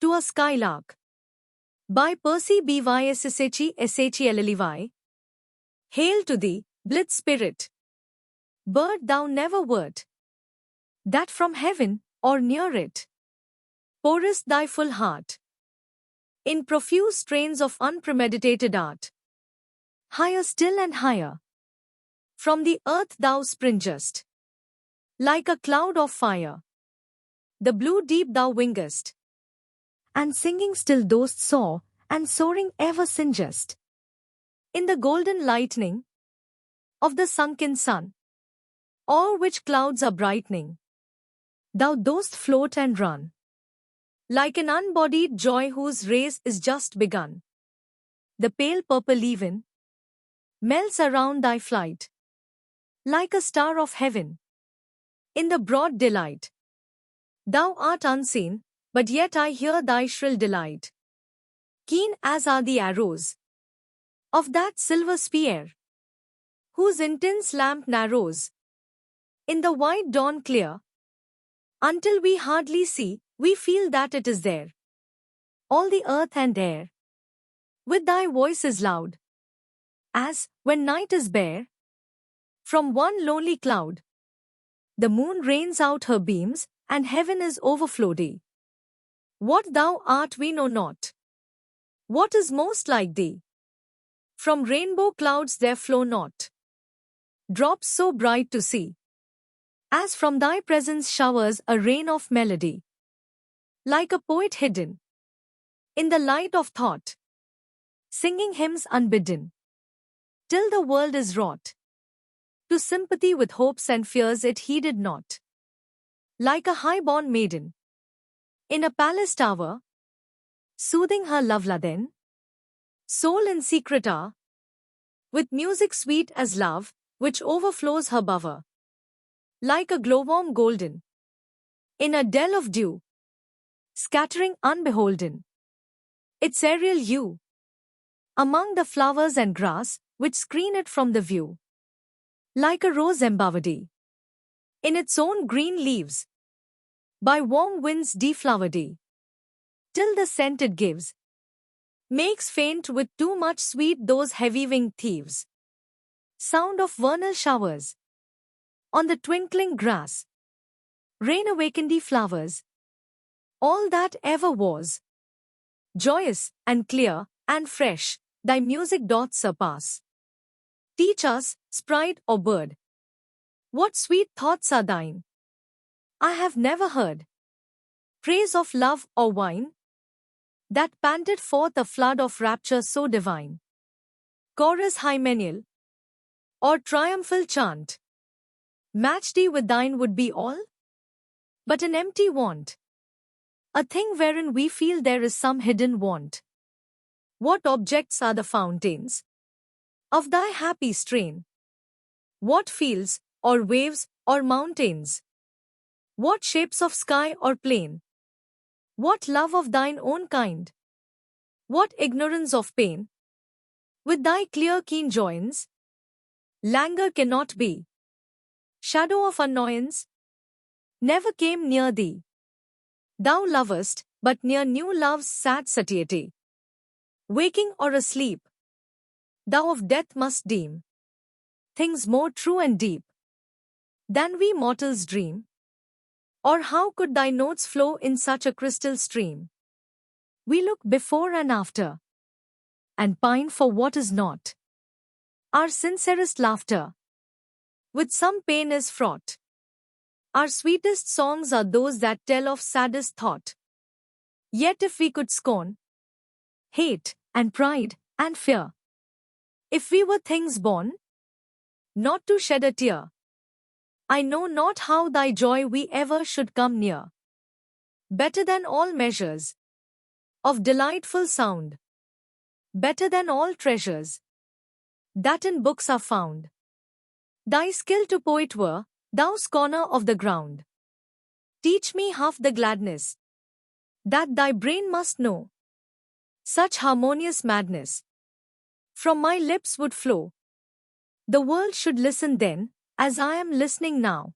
to a Skylark. By Percy Bysshe Shelley. Hail to thee, blithe spirit! Bird thou never wert, that from heaven, or near it, pourest thy full heart in profuse strains of unpremeditated art. Higher still and higher, from the earth thou springest, like a cloud of fire. The blue deep thou wingest, and singing still dost soar, and soaring ever singest. In the golden lightning of the sunken sun, o'er which clouds are brightening, thou dost float and run, like an unbodied joy whose race is just begun. The pale purple even melts around thy flight, like a star of heaven, in the broad delight. Thou art unseen, but yet I hear thy shrill delight, keen as are the arrows of that silver spear, whose intense lamp narrows in the white dawn clear, until we hardly see, we feel that it is there. All the earth and air, with thy voice is loud, as, when night is bare, from one lonely cloud, the moon rains out her beams, and heaven is overflowed. What thou art we know not. What is most like thee? From rainbow clouds there flow not drops so bright to see, as from thy presence showers a rain of melody. Like a poet hidden in the light of thought, singing hymns unbidden, till the world is wrought to sympathy with hopes and fears it heeded not. Like a high-born maiden in a palace tower, soothing her love-laden soul in secret hour, with music sweet as love, which overflows her bower. Like a glowworm golden in a dell of dew, scattering unbeholden its aerial hue among the flowers and grass which screen it from the view. Like a rose embowered in its own green leaves, by warm winds deflowered, till the scent it gives makes faint with too much sweet those heavy-winged thieves. Sound of vernal showers on the twinkling grass, rain awakened flowers, all that ever was, joyous and clear and fresh, thy music doth surpass. Teach us, sprite or bird, what sweet thoughts are thine. I have never heard praise of love or wine that panted forth a flood of rapture so divine. Chorus hymeneal or triumphal chant, match thee with thine would be all but an empty want, a thing wherein we feel there is some hidden want. What objects are the fountains of thy happy strain? What fields, or waves, or mountains? What shapes of sky or plain? What love of thine own kind? What ignorance of pain? With thy clear keen joyance, languor cannot be. Shadow of annoyance never came near thee. Thou lovest, but near new love's sad satiety. Waking or asleep, thou of death must deem things more true and deep than we mortals dream. Or how could thy notes flow in such a crystal stream? We look before and after, and pine for what is not. Our sincerest laughter with some pain is fraught. Our sweetest songs are those that tell of saddest thought. Yet if we could scorn hate and pride and fear, if we were things born not to shed a tear, I know not how thy joy we ever should come near. Better than all measures of delightful sound, better than all treasures that in books are found. Thy skill to poet were, thou scorner of the ground. Teach me half the gladness that thy brain must know. Such harmonious madness from my lips would flow. The world should listen then, as I am listening now.